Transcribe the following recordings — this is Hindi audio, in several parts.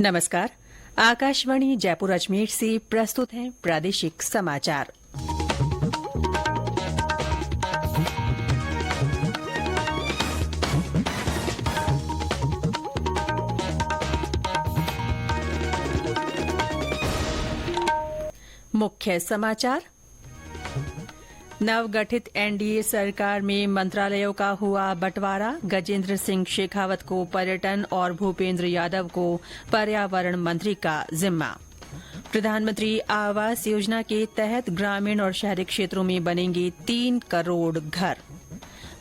नमस्कार। आकाशवाणी जयपुर अजमेर से प्रस्तुत हैं प्रादेशिक समाचार। मुख्य समाचार। नवगठित एनडीए सरकार में मंत्रालयों का हुआ बंटवारा। गजेंद्र सिंह शेखावत को पर्यटन और भूपेंद्र यादव को पर्यावरण मंत्री का जिम्मा। प्रधानमंत्री आवास योजना के तहत ग्रामीण और शहरी क्षेत्रों में बनेंगे 3 करोड़ घर।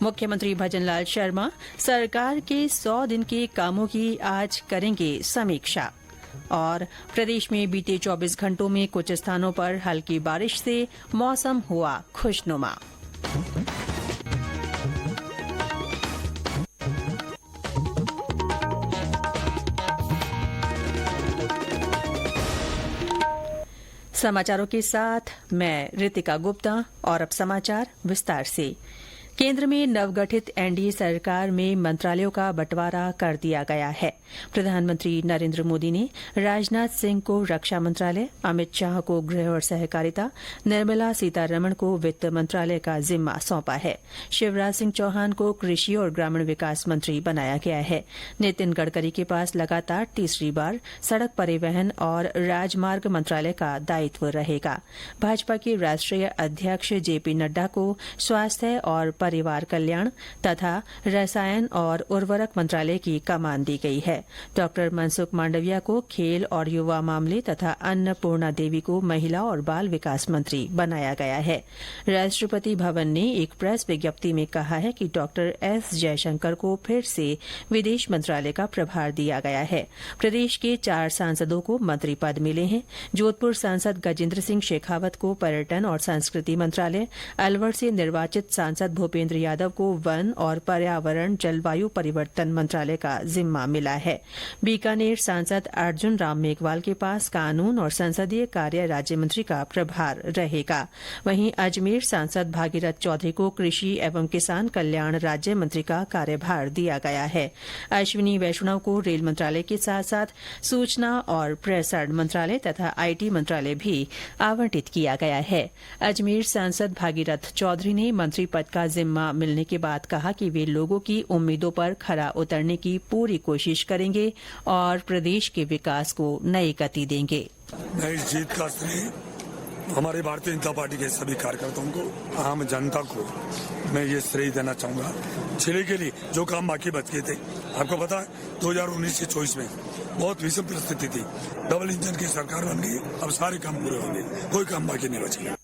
मुख्यमंत्री भजनलाल शर्मा सरकार के 100 दिन के कामों की आज करेंगे समीक्षा। और प्रदेश में बीते 24 घंटों में कुछ स्थानों पर हल्की बारिश से मौसम हुआ खुशनुमा। समाचारों के साथ मैं रितिका गुप्ता और अब समाचार विस्तार से। केंद्र में नवगठित एनडीए सरकार में मंत्रालयों का बंटवारा कर दिया गया है। प्रधानमंत्री नरेंद्र मोदी ने राजनाथ सिंह को रक्षा मंत्रालय, अमित शाह को गृह और सहकारिता, निर्मला सीतारमण को वित्त मंत्रालय का जिम्मा सौंपा है। शिवराज सिंह चौहान को कृषि और ग्रामीण विकास मंत्री बनाया गया है। नितिन गडकरी के पास लगातार तीसरी बार सड़क परिवहन और राजमार्ग मंत्रालय का दायित्व रहेगा। भाजपा के राष्ट्रीय अध्यक्ष जेपी नड्डा को स्वास्थ्य और परिवार कल्याण तथा रसायन और उर्वरक मंत्रालय की कमान दी गई है। डॉक्टर मनसुख मांडविया को खेल और युवा मामले तथा अन्नपूर्णा देवी को महिला और बाल विकास मंत्री बनाया गया है। राष्ट्रपति भवन ने एक प्रेस विज्ञप्ति में कहा है कि डॉक्टर एस जयशंकर को फिर से विदेश मंत्रालय का प्रभार दिया गया है। प्रदेश के 4 सांसदों को मंत्री पद मिले हैं। जोधपुर सांसद गजेंद्र सिंह शेखावत को पर्यटन और संस्कृति मंत्रालय, अलवर से निर्वाचित सांसद भूपेंद्र यादव को वन और पर्यावरण जलवायु परिवर्तन मंत्रालय का जिम्मा मिला है। बीकानेर सांसद अर्जुन राम मेघवाल के पास कानून और संसदीय कार्य राज्य मंत्री का प्रभार रहेगा। वहीं अजमेर सांसद भागीरथ चौधरी को कृषि एवं किसान कल्याण राज्य मंत्री का कार्यभार दिया गया है। अश्विनी वैष्णव को रेल मंत्रालय के साथ साथ सूचना और प्रसारण मंत्रालय तथा आईटी मंत्रालय भी आवंटित किया गया है। अजमेर सांसद भागीरथ चौधरी ने मंत्री पद का जिम्मा मिलने के बाद कहा कि वे लोगों की उम्मीदों पर खरा उतरने की पूरी कोशिश करेंगे और प्रदेश के विकास को नई गति देंगे। मैं इस जीत का श्रेय हमारे भारतीय जनता पार्टी के सभी कार्यकर्ताओं को, आम जनता को मैं ये श्रेय देना चाहूंगा। जिले के लिए जो काम बाकी बच गए थे, आपको पता है 2019 से 24 में बहुत विषम परिस्थिति थी। डबल इंजन की सरकार बन गई, अब सारे काम पूरे होंगे, कोई काम बाकी नहीं बचेगा।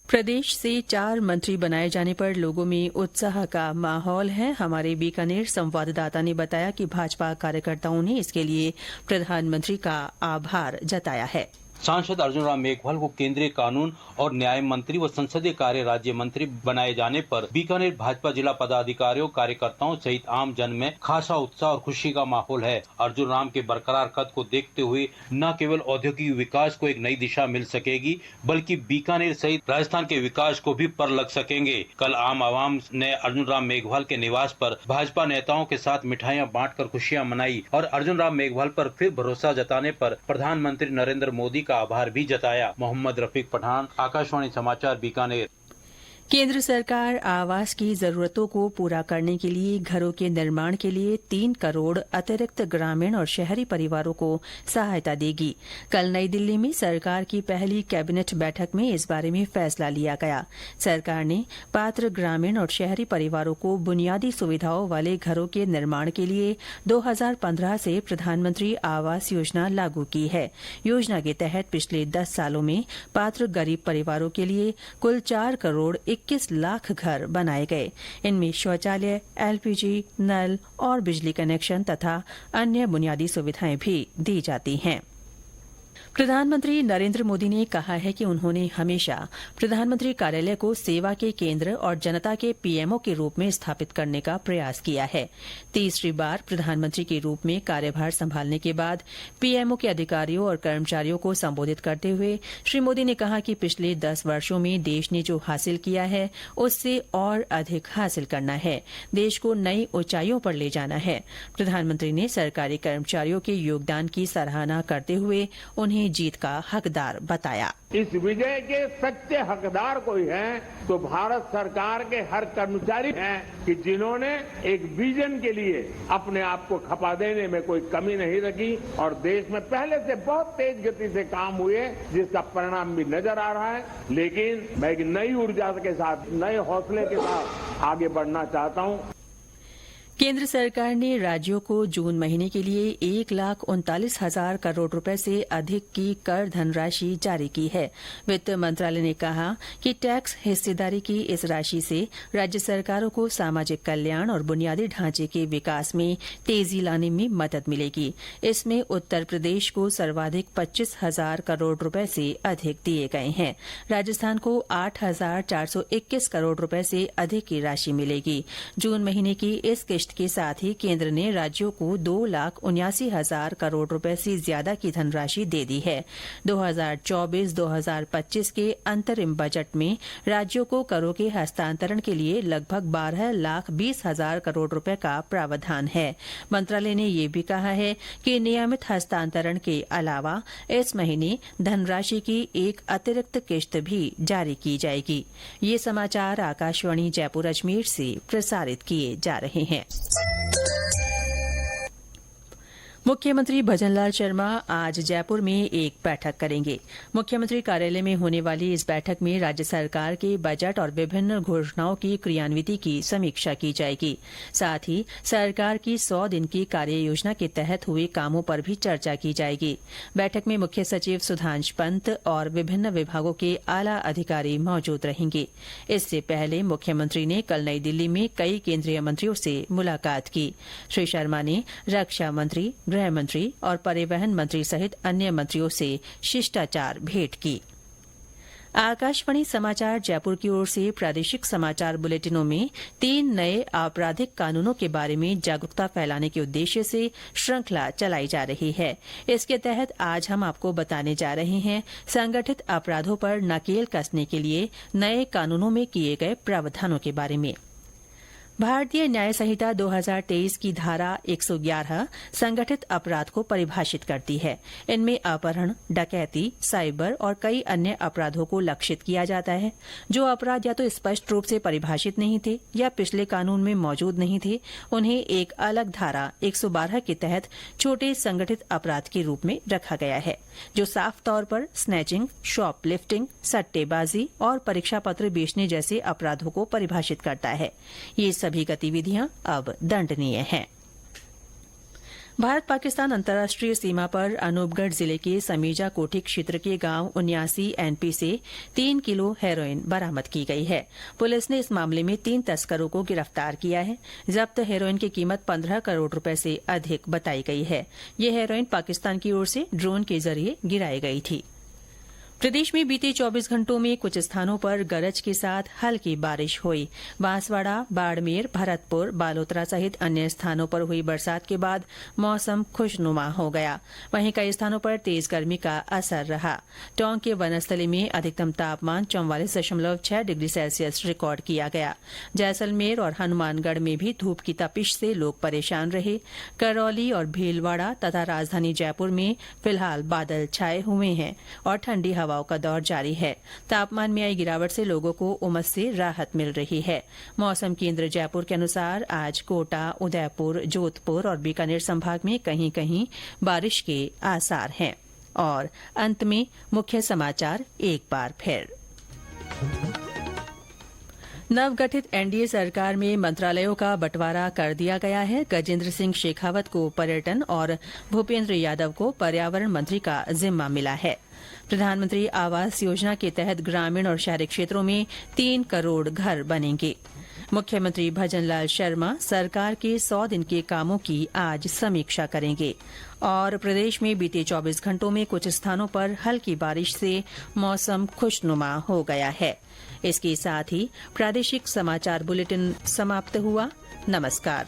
प्रदेश से 4 मंत्री बनाए जाने पर लोगों में उत्साह का माहौल है। हमारे बीकानेर संवाददाता ने बताया कि भाजपा कार्यकर्ताओं ने इसके लिए प्रधानमंत्री का आभार जताया है। सांसद अर्जुन राम मेघवाल को केंद्रीय कानून और न्याय मंत्री व संसदीय कार्य राज्य मंत्री बनाए जाने पर बीकानेर भाजपा जिला पदाधिकारियों, कार्यकर्ताओं सहित आम जन में खासा उत्साह और खुशी का माहौल है। अर्जुन राम के बरकरार कद को देखते हुए न केवल औद्योगिक विकास को एक नई दिशा मिल सकेगी, बल्कि बीकानेर सहित राजस्थान के विकास को भी पर लग सकेंगे। कल आम आवाम ने अर्जुन राम मेघवाल के निवास पर भाजपा नेताओं के साथ मिठाइयां बांटकर खुशियां मनाई और अर्जुन राम मेघवाल पर फिर भरोसा जताने पर प्रधानमंत्री नरेंद्र मोदी का आभार भी जताया। मोहम्मद रफीक पठान, आकाशवाणी समाचार, बीकानेर। केंद्र सरकार आवास की जरूरतों को पूरा करने के लिए घरों के निर्माण के लिए 3 करोड़ अतिरिक्त ग्रामीण और शहरी परिवारों को सहायता देगी। कल नई दिल्ली में सरकार की पहली कैबिनेट बैठक में इस बारे में फैसला लिया गया। सरकार ने पात्र ग्रामीण और शहरी परिवारों को बुनियादी सुविधाओं वाले घरों के निर्माण के लिए 2015 से प्रधानमंत्री आवास योजना लागू की है। योजना के तहत पिछले 10 सालों में पात्र गरीब परिवारों के लिए कुल 4 करोड़ 21 लाख घर बनाए गए। इनमें शौचालय, एलपीजी, नल और बिजली कनेक्शन तथा अन्य बुनियादी सुविधाएं भी दी जाती हैं। प्रधानमंत्री नरेंद्र मोदी ने कहा है कि उन्होंने हमेशा प्रधानमंत्री कार्यालय को सेवा के केंद्र और जनता के पीएमओ के रूप में स्थापित करने का प्रयास किया है। तीसरी बार प्रधानमंत्री के रूप में कार्यभार संभालने के बाद पीएमओ के अधिकारियों और कर्मचारियों को संबोधित करते हुए श्री मोदी ने कहा कि पिछले 10 वर्षों में देश ने जो हासिल किया है उससे और अधिक हासिल करना है। देश को नई ऊंचाइयों पर ले जाना है। प्रधानमंत्री ने सरकारी कर्मचारियों के योगदान की सराहना करते हुए उन्हें जीत का हकदार बताया। इस विजय के सच्चे हकदार कोई हैं तो भारत सरकार के हर कर्मचारी हैं कि जिन्होंने एक विजन के लिए अपने आप को खपा देने में कोई कमी नहीं रखी और देश में पहले से बहुत तेज गति से काम हुए जिसका परिणाम भी नजर आ रहा है। लेकिन मैं एक नई ऊर्जा के साथ, नए हौसले के साथ आगे बढ़ना चाहता हूं। केंद्र सरकार ने राज्यों को जून महीने के लिए 1,39,000 करोड़ रुपए से अधिक की कर धनराशि जारी की है। वित्त मंत्रालय ने कहा कि टैक्स हिस्सेदारी की इस राशि से राज्य सरकारों को सामाजिक कल्याण और बुनियादी ढांचे के विकास में तेजी लाने में मदद मिलेगी। इसमें उत्तर प्रदेश को सर्वाधिक 25,000 करोड़ रुपए से अधिक दिए गए हैं। राजस्थान को 8,421 करोड़ रुपए से अधिक की राशि मिलेगी। जून महीने की इस के साथ ही केंद्र ने राज्यों को 2,79,000 करोड़ रुपए से ज्यादा की धनराशि दे दी है। 2024-2025 के अंतरिम बजट में राज्यों को करों के हस्तांतरण के लिए लगभग 12,20,000 करोड़ रुपए का प्रावधान है। मंत्रालय ने यह भी कहा है कि नियमित हस्तांतरण के अलावा इस महीने धनराशि की एक अतिरिक्त किश्त भी जारी की जाएगी। ये समाचार आकाशवाणी जयपुर अजमेर से प्रसारित किए जा रहे हैं। मुख्यमंत्री भजनलाल शर्मा आज जयपुर में एक बैठक करेंगे। मुख्यमंत्री कार्यालय में होने वाली इस बैठक में राज्य सरकार के बजट और विभिन्न घोषणाओं की क्रियान्विति की समीक्षा की जाएगी। साथ ही सरकार की 100 दिन की कार्य योजना के तहत हुए कामों पर भी चर्चा की जाएगी। बैठक में मुख्य सचिव सुधांश पंत और विभिन्न विभागों के आला अधिकारी मौजूद रहेंगे। इससे पहले मुख्यमंत्री ने कल नई दिल्ली में कई केंद्रीय मंत्रियों से मुलाकात की। श्री शर्मा ने रक्षा मंत्री, गृह मंत्री और परिवहन मंत्री सहित अन्य मंत्रियों से शिष्टाचार भेंट की। आकाशवाणी समाचार जयपुर की ओर से प्रादेशिक समाचार बुलेटिनों में 3 नए आपराधिक कानूनों के बारे में जागरूकता फैलाने के उद्देश्य से श्रृंखला चलाई जा रही है। इसके तहत आज हम आपको बताने जा रहे हैं संगठित अपराधों पर नकेल कसने के लिए नए कानूनों में किए गए प्रावधानों के बारे में। भारतीय न्याय संहिता 2023 की धारा 111 संगठित अपराध को परिभाषित करती है। इनमें अपहरण, डकैती, साइबर और कई अन्य अपराधों को लक्षित किया जाता है। जो अपराध या तो स्पष्ट रूप से परिभाषित नहीं थे या पिछले कानून में मौजूद नहीं थे, उन्हें एक अलग धारा 112 के तहत छोटे संगठित अपराध के रूप में रखा गया है, जो साफ तौर पर स्नैचिंग, शॉपलिफ्टिंग, सट्टेबाजी और परीक्षा पत्र बेचने जैसे अपराधों को परिभाषित करता है। ये सभी गतिविधियां अब दंडनीय हैं। भारत पाकिस्तान अंतर्राष्ट्रीय सीमा पर अनूपगढ़ जिले के समीजा कोठी क्षेत्र के गांव 79 एनपी से 3 किलो हेरोइन बरामद की गई है। पुलिस ने इस मामले में 3 तस्करों को गिरफ्तार किया है। जब्त हेरोइन की कीमत 15 करोड़ रुपए से अधिक बताई गई है। यह हेरोइन पाकिस्तान की ओर से ड्रोन के जरिए गिराई गई थी। प्रदेश में बीते 24 घंटों में कुछ स्थानों पर गरज के साथ हल्की बारिश हुई। बांसवाड़ा, बाड़मेर, भरतपुर, बालोतरा सहित अन्य स्थानों पर हुई बरसात के बाद मौसम खुशनुमा हो गया। वहीं कई स्थानों पर तेज गर्मी का असर रहा। टोंक के वनस्थली में अधिकतम तापमान 44.6 डिग्री सेल्सियस रिकॉर्ड किया गया। जैसलमेर और हनुमानगढ़ में भी धूप की तपिश से लोग परेशान रहे। करौली और भीलवाड़ा तथा राजधानी जयपुर में फिलहाल बादल छाए हुए हैं और ठंडी हवाओं का दौर जारी है। तापमान में आई गिरावट से लोगों को उमस से राहत मिल रही है। मौसम केंद्र जयपुर के अनुसार आज कोटा, उदयपुर, जोधपुर और बीकानेर संभाग में कहीं कहीं बारिश के आसार हैं। और अंत में मुख्य समाचार एक बार फिर। नवगठित एनडीए सरकार में मंत्रालयों का बंटवारा कर दिया गया है। गजेंद्र सिंह शेखावत को पर्यटन और भूपेंद्र यादव को पर्यावरण मंत्री का जिम्मा मिला है। प्रधानमंत्री आवास योजना के तहत ग्रामीण और शहरी क्षेत्रों में 3 करोड़ घर बनेंगे। मुख्यमंत्री भजनलाल शर्मा सरकार के 100 दिन के कामों की आज समीक्षा करेंगे और प्रदेश में बीते 24 घंटों में कुछ स्थानों पर हल्की बारिश से मौसम खुशनुमा हो गया है। इसके साथ ही प्रादेशिक समाचार बुलेटिन समाप्त हुआ। नमस्कार।